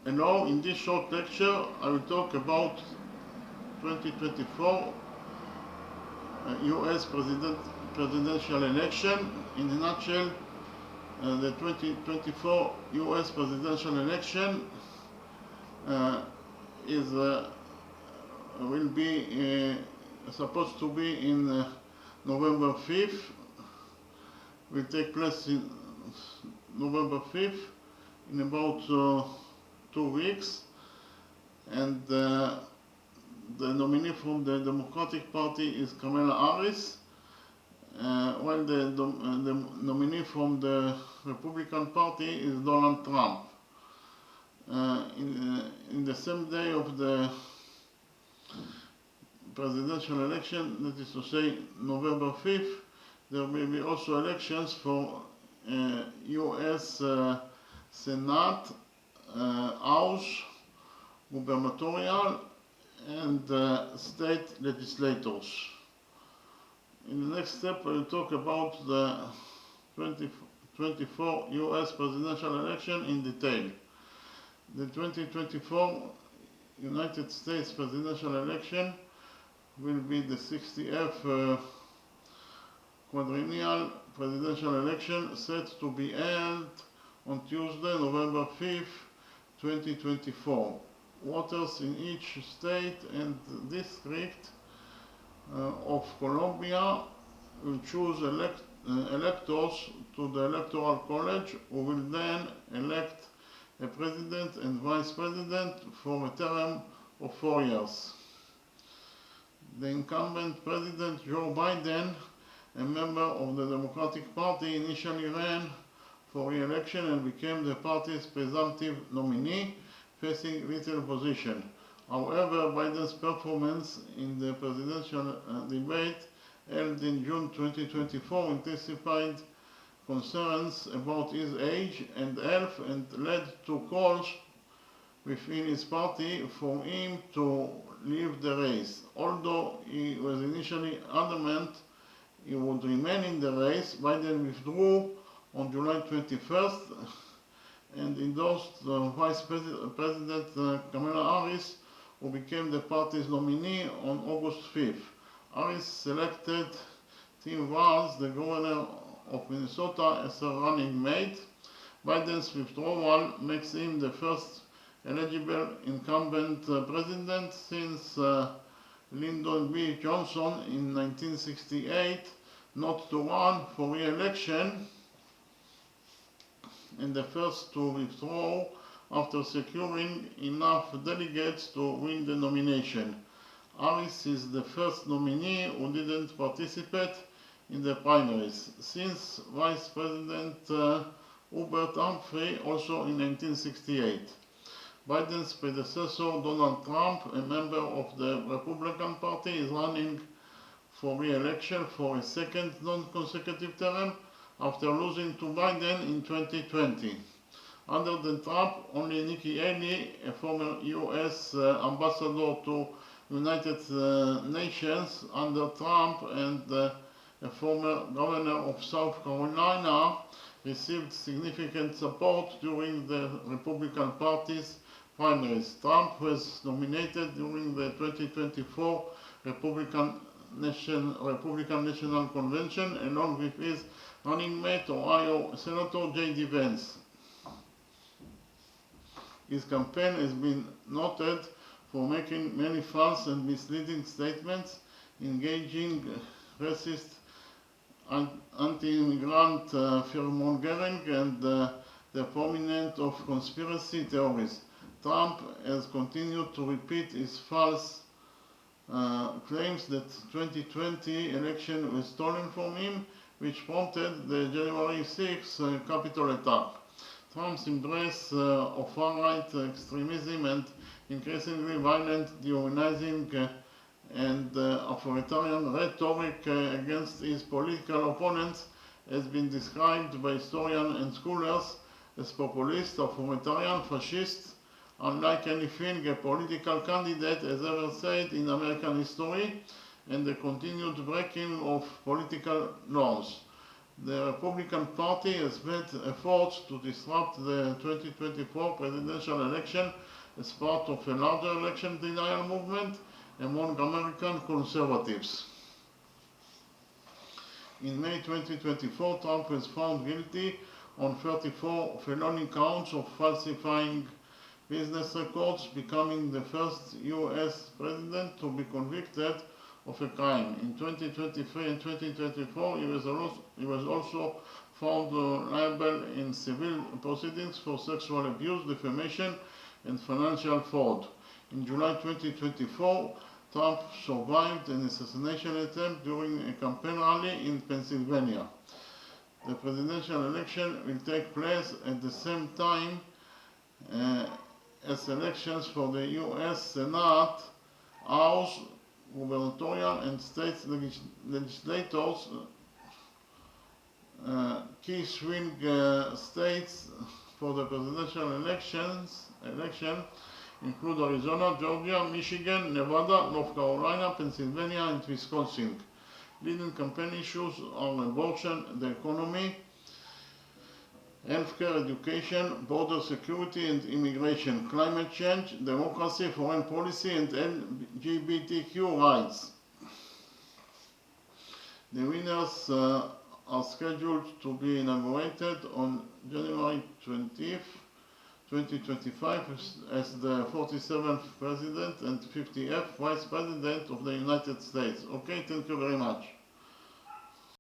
Hello, in this short lecture I will talk about 2024 US presidential election. In a nutshell, the 2024 US presidential election uh, is will be supposed to be in November 5th, will take place in November 5th in about 2 weeks, and the nominee from the Democratic Party is Kamala Harris, while the nominee from the Republican Party is Donald Trump. In the same day of the presidential election, that is to say November 5th, there will be also elections for US Senate, House, gubernatorial, and state legislators. In the next step, I will talk about the 2024 US presidential election in detail. The 2024 United States presidential election will be the 60th quadrennial presidential election, set to be held on Tuesday, November 5th, 2024. Voters in each state and district of Colombia will choose electors to the Electoral College, who will then elect a president and vice president for a term of 4 years. The incumbent President Joe Biden, a member of the Democratic Party, initially ran for re-election and became the party's presumptive nominee, facing little opposition. However, Biden's performance in the presidential debate held in June 2024 intensified concerns about his age and health and led to calls within his party for him to leave the race. Although he was initially adamant he would remain in the race, Biden withdrew on July 21st and endorsed Vice President Kamala Harris, who became the party's nominee on August 5th. Harris selected Tim Walz, the governor of Minnesota, as her running mate. Biden's withdrawal makes him the first eligible incumbent president since Lyndon B. Johnson in 1968 not to run for re-election, and the first to withdraw after securing enough delegates to win the nomination. Harris is the first nominee who didn't participate in the primaries, since Vice President Hubert Humphrey also in 1968. Biden's predecessor, Donald Trump, a member of the Republican Party, is running for re-election for a second non-consecutive term after losing to Biden in 2020. Other than Trump, only Nikki Haley, a former US ambassador to United Nations under Trump and a former governor of South Carolina, received significant support during the Republican Party's primaries. Trump was nominated during the 2024 Republican National Convention along with his running mate, Ohio Senator J.D. Vance. His campaign has been noted for making many false and misleading statements, engaging racist anti-immigrant fear-mongering, and the prominence of conspiracy theories. Trump has continued to repeat his false claims that 2020 election was stolen from him, which prompted the January 6 Capitol attack. Trump's embrace of far-right extremism and increasingly violent, dehumanizing, and authoritarian rhetoric against his political opponents has been described by historians and scholars as populist, authoritarian, fascist, unlike anything a political candidate has ever said in American history, and the continued breaking of political norms. The Republican Party has made efforts to disrupt the 2024 presidential election as part of a larger election denial movement among American conservatives. In May 2024, Trump was found guilty on 34 felony counts of falsifying business records, becoming the first US president to be convicted of a crime. In 2023 and 2024, he was also found liable in civil proceedings for sexual abuse, defamation, and financial fraud. In July 2024, Trump survived an assassination attempt during a campaign rally in Pennsylvania. The presidential election will take place at the same time as elections for the US Senate, House, gubernatorial, and state legislators. Key swing states for the presidential election include Arizona, Georgia, Michigan, Nevada, North Carolina, Pennsylvania, and Wisconsin. Leading campaign issues are abortion, the economy, healthcare, education, border security and immigration, climate change, democracy, foreign policy, and LGBTQ rights. The winners are scheduled to be inaugurated on January 20th, 2025 as the 47th President and 50th Vice President of the United States. Okay, thank you very much.